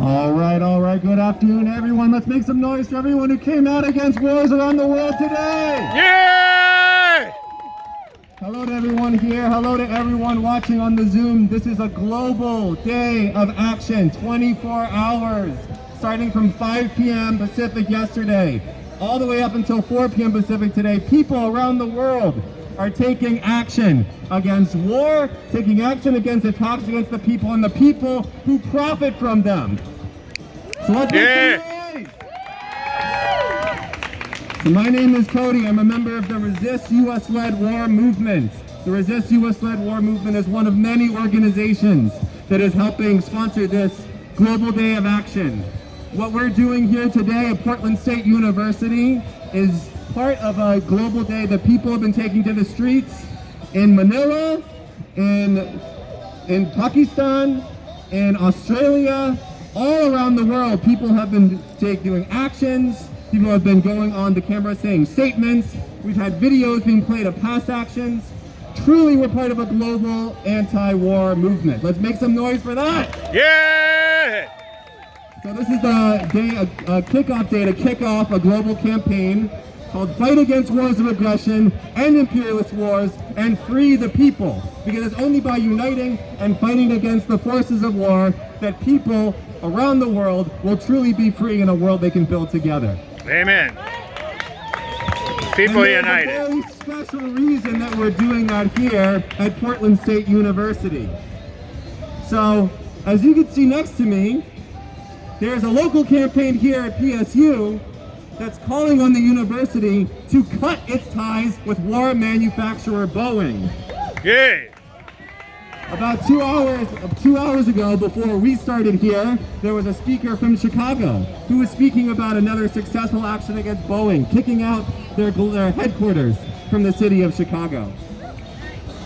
All right. Good afternoon, everyone. Let's make some noise for everyone who came out against wars around the world today. Yay! Hello to everyone here. Hello to everyone watching on the Zoom. This is a global day of action, 24 hours, starting from 5 p.m. Pacific yesterday, all the way up until 4 p.m. Pacific today. People around the world are taking action against war, taking action against attacks against the people and the people who profit from them. So let's make some noise. So my name is Cody. I'm a member of the Resist US-Led War Movement. The Resist US-Led War Movement is one of many organizations that is helping sponsor this global day of action. What we're doing here today at Portland State University is part of a global day that people have been taking to the streets in Manila, in Pakistan, in Australia, all around the world. People have been doing actions. People have been going on the camera saying statements. We've had videos being played of past actions. Truly, we're part of a global anti-war movement. Let's make some noise for that. Yeah! So this is the day, a kickoff day to kick off a global campaign called Fight Against Wars of Aggression, End Imperialist Wars, and Free the People. Because it's only by uniting and fighting against the forces of war that people around the world will truly be free in a world they can build together. Amen. People united. There's a very special reason that we're doing that here at Portland State University. So, as you can see next to me, there's a local campaign here at PSU that's calling on the university to cut its ties with war manufacturer Boeing. Yay! About 2 hours ago, before we started here, there was a speaker from Chicago who was speaking about another successful action against Boeing, kicking out their headquarters from the city of Chicago.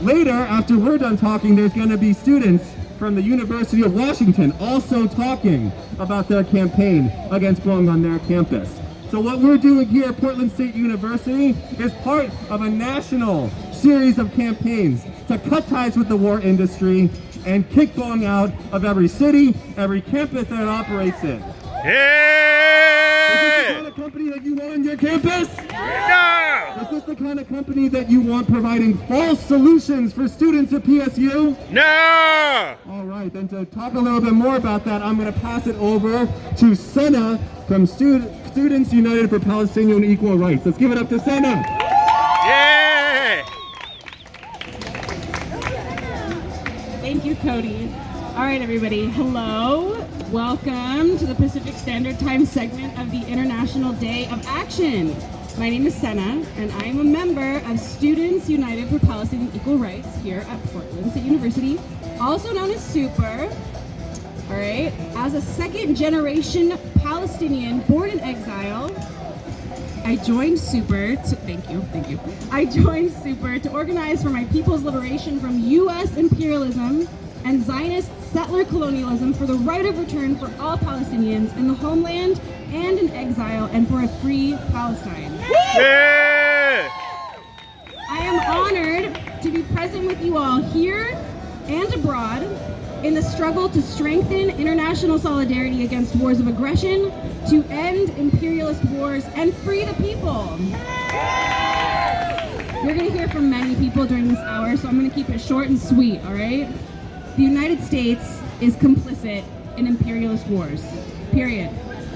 Later, after we're done talking, there's going to be students from the University of Washington also talking about their campaign against Boeing on their campus. So what we're doing here at Portland State University is part of a national series of campaigns to cut ties with the war industry and kick Boeing out of every city, every campus that it operates in. Yay! Is this the kind of company that you want on your campus? No! Is this the kind of company that you want providing false solutions for students at PSU? No! All right, then to talk a little bit more about that, I'm going to pass it over to Senna from Students United for Palestinian Equal Rights. Let's give it up to Senna. Yeah! Thank you, Cody. All right, everybody. Hello. Welcome to the Pacific Standard Time segment of the International Day of Action. My name is Senna, and I am a member of Students United for Palestinian Equal Rights here at Portland State University, also known as SUPER. All right. As a second-generation Palestinian born in exile, I joined SUPER I joined SUPER to organize for my people's liberation from U.S. imperialism and Zionist settler colonialism, for the right of return for all Palestinians in the homeland and in exile, and for a free Palestine. Yeah! I am honored to be present with you all here and abroad in the struggle to strengthen international solidarity against wars of aggression, to end imperialist wars, and free the people. You're going to hear from many people during this hour, so I'm going to keep it short and sweet, all right? The United States is complicit in imperialist wars, period.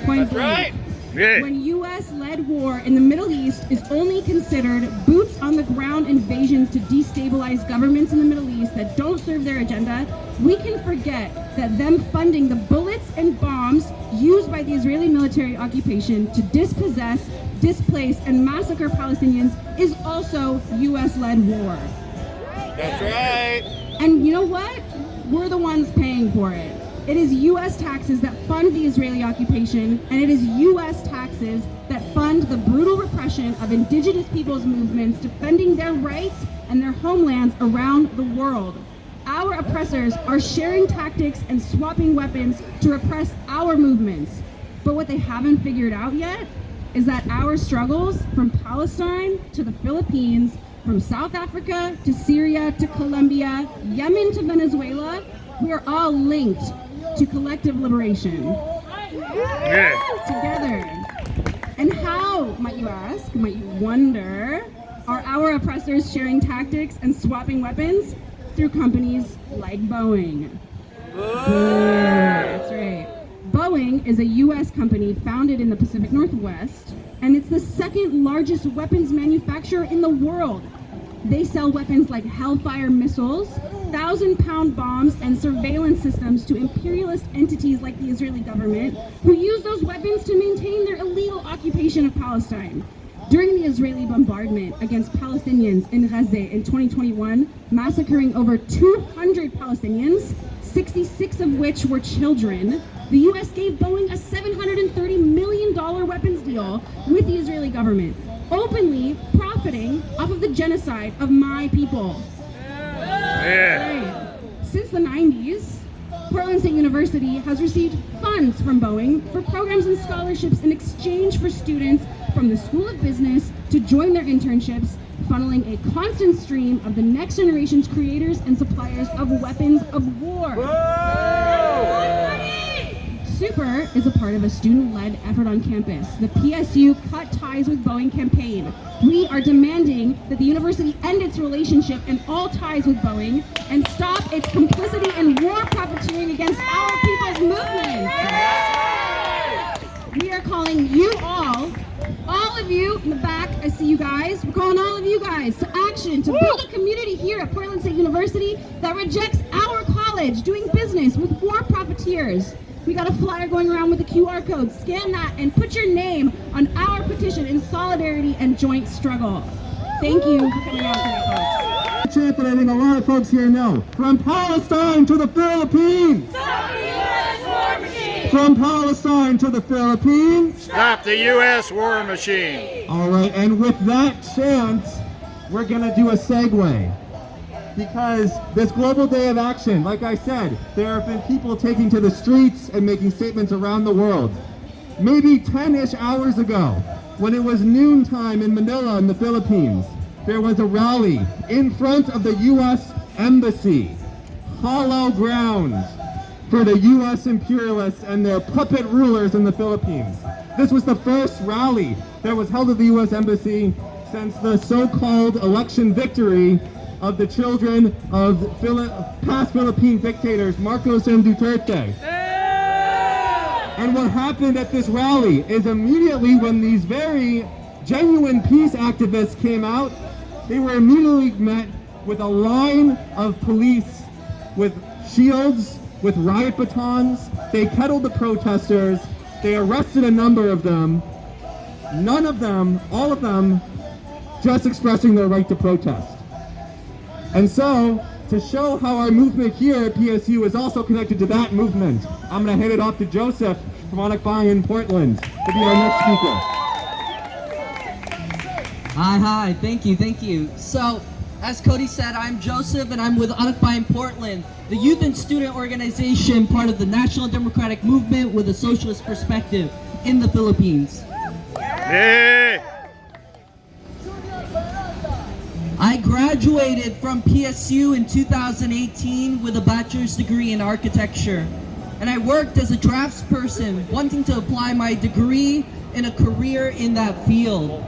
Point blank. Right. Yeah. When U.S.-led war in the Middle East is only considered boots-on-the-ground invasions to destabilize governments in the Middle East that don't serve their agenda, we can forget that them funding the bullets and bombs used by the Israeli military occupation to dispossess, displace, and massacre Palestinians is also U.S.-led war. That's right. And you know what? We're the ones paying for it. It is U.S. taxes that fund the Israeli occupation, and it is U.S. taxes that fund the brutal repression of indigenous peoples' movements defending their rights and their homelands around the world. Our oppressors are sharing tactics and swapping weapons to repress our movements. But what they haven't figured out yet is that our struggles, from Palestine to the Philippines, from South Africa to Syria to Colombia, Yemen to Venezuela, we are all linked to collective liberation. Yeah. Together. And how, might you ask, might you wonder, are our oppressors sharing tactics and swapping weapons? Through companies like Boeing. That's right. Boeing is a U.S. company founded in the Pacific Northwest, and it's the second largest weapons manufacturer in the world. They sell weapons like Hellfire missiles, 1,000-pound bombs, and surveillance systems to imperialist entities like the Israeli government, who use those weapons to maintain their illegal occupation of Palestine. During the Israeli bombardment against Palestinians in Gaza in 2021, massacring over 200 Palestinians, 66 of which were children, the U.S. gave Boeing a $730 million weapons deal with the Israeli government, openly profiting off of the genocide of my people. Yeah. Right. Since the 90s, Portland State University has received funds from Boeing for programs and scholarships in exchange for students from the School of Business to join their internships, funneling a constant stream of the next generation's creators and suppliers of weapons of war. Super is a part of a student-led effort on campus, the PSU Cut Ties with Boeing campaign. We are demanding that the university end its relationship and all ties with Boeing and stop its complicity in war profiteering against our people's movement. We are calling you all of you in the back, I see you guys, we're calling all of you guys to action, to build a community here at Portland State University that rejects our college doing business with war profiteers. We got a flyer going around with a QR code. Scan that and put your name on our petition in solidarity and joint struggle. Thank you for coming out today, folks. Chant that I think a lot of folks here know. From Palestine to the Philippines! Stop the U.S. war machine! From Palestine to the Philippines! Stop the U.S. war machine. All right, and with that chant, we're gonna do a segue. Because this Global Day of Action, like I said, there have been people taking to the streets and making statements around the world. Maybe 10-ish hours ago, when it was noontime in Manila in the Philippines, there was a rally in front of the U.S. Embassy, hollow ground for the U.S. imperialists and their puppet rulers in the Philippines. This was the first rally that was held at the U.S. Embassy since the so-called election victory of the children of past Philippine dictators, Marcos and Duterte. And what happened at this rally is immediately when these very genuine peace activists came out, they were immediately met with a line of police with shields, with riot batons. They kettled the protesters. They arrested a number of them. None of them, all of them, just expressing their right to protest. And so, to show how our movement here at PSU is also connected to that movement, I'm going to hand it off to Joseph from Untitled in Portland to be our next speaker. Hi, thank you. So, as Cody said, I'm Joseph and I'm with Untitled in Portland, the youth and student organization part of the National Democratic Movement with a socialist perspective in the Philippines. Yeah. I graduated from PSU in 2018 with a bachelor's degree in architecture. And I worked as a draftsperson, wanting to apply my degree in a career in that field.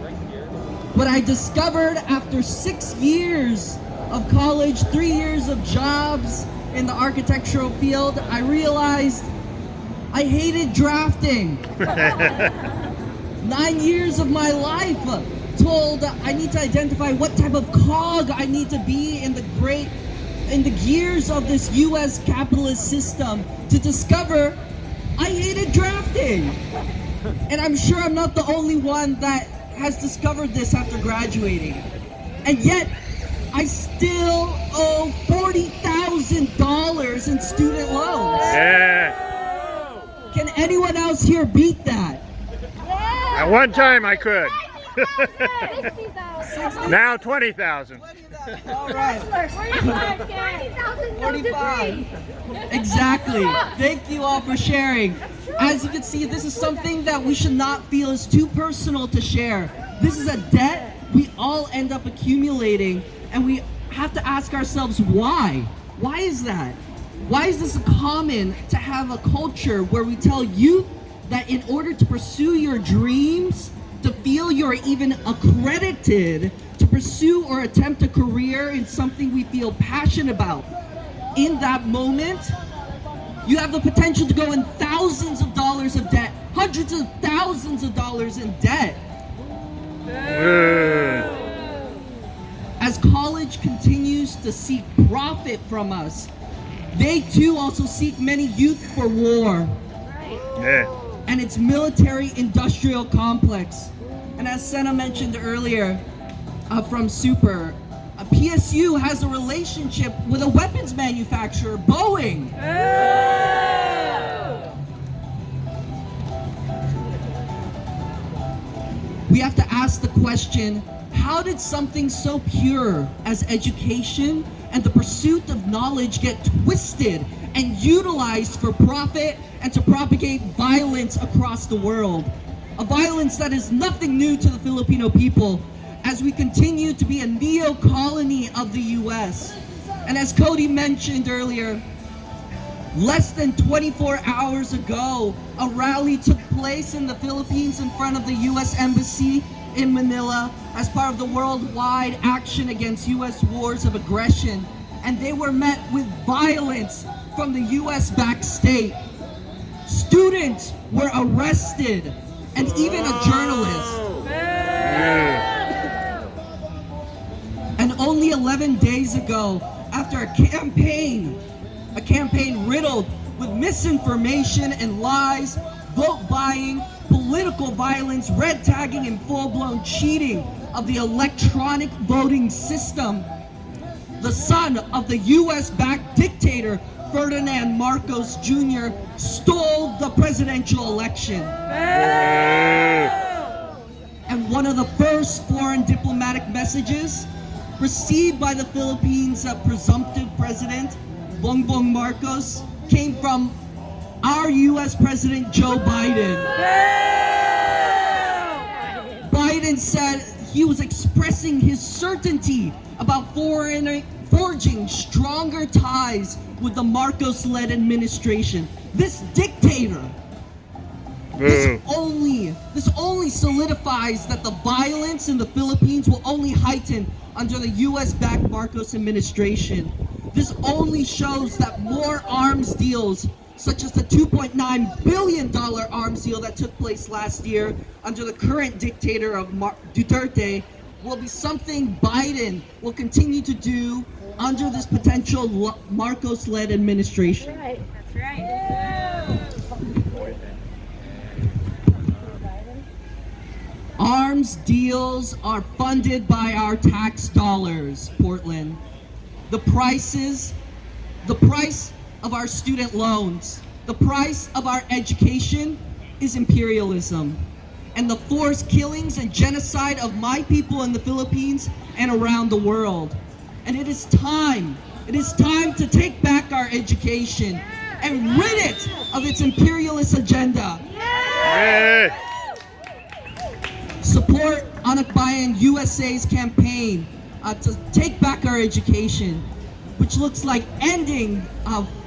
What I discovered after 6 years of college, 3 years of jobs in the architectural field, I realized I hated drafting. 9 years of my life told I need to identify what type of cog I need to be in the gears of this US capitalist system to discover I hated drafting. And I'm sure I'm not the only one that has discovered this after graduating. And yet, I still owe $40,000 in student loans. Yeah. Can anyone else here beat that? At one time I could. Now 20,000. All right. 45. Exactly. Thank you all for sharing. As you can see, this is something that we should not feel is too personal to share. This is a debt we all end up accumulating, and we have to ask ourselves why. Why is that? Why is this common to have a culture where we tell youth that in order to pursue your dreams, to feel you're even accredited to pursue or attempt a career in something we feel passionate about, in that moment, you have the potential to go in thousands of dollars of debt, hundreds of thousands of dollars in debt. As college continues to seek profit from us, they too also seek many youth for war and its military-industrial complex. And as Senna mentioned earlier from Super, PSU has a relationship with a weapons manufacturer, Boeing. We have to ask the question, how did something so pure as education and the pursuit of knowledge get twisted and utilized for profit and to propagate violence across the world? A violence that is nothing new to the Filipino people, as we continue to be a neo-colony of the US. And as Cody mentioned earlier, less than 24 hours ago, a rally took place in the Philippines in front of the US Embassy in Manila as part of the worldwide action against US wars of aggression. And they were met with violence from the US-backed state. Students were arrested, and even a journalist. And only 11 days ago, after a campaign riddled with misinformation and lies, vote buying, political violence, red tagging, and full-blown cheating of the electronic voting system, the son of the US-backed dictator Ferdinand Marcos Jr. stole the presidential election. And one of the first foreign diplomatic messages received by the Philippines' presumptive president, Bongbong Marcos, came from our US President Joe Biden. Biden said he was expressing his certainty about forging stronger ties with the Marcos-led administration. This dictator, this only solidifies that the violence in the Philippines will only heighten under the US-backed Marcos administration. This only shows that more arms deals, such as the $2.9 billion arms deal that took place last year under the current dictator of Duterte, will be something Biden will continue to do under this potential Marcos-led administration. Right. That's right. Arms deals are funded by our tax dollars, Portland. The price of our student loans, the price of our education is imperialism, and the forced killings and genocide of my people in the Philippines and around the world. And it is time to take back our education and rid it of its imperialist agenda. Support Anakbayan USA's campaign to take back our education, which looks like ending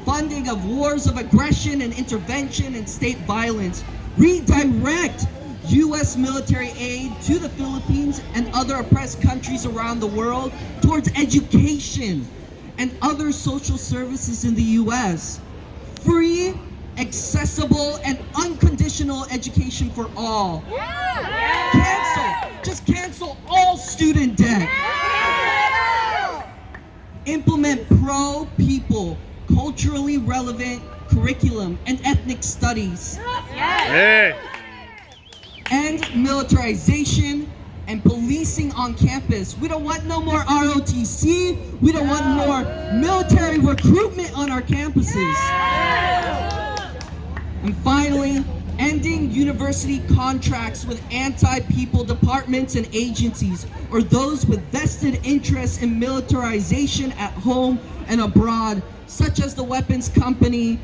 funding of wars of aggression and intervention and state violence, redirect U.S. military aid to the Philippines and other oppressed countries around the world towards education and other social services in the U.S. Free, accessible, and unconditional education for all. Just cancel all student debt. Implement pro-people, culturally relevant curriculum and ethnic studies. End militarization and policing on campus. We don't want no more ROTC. We don't want more military recruitment on our campuses. And finally, ending university contracts with anti-people departments and agencies, or those with vested interests in militarization at home and abroad, such as the weapons company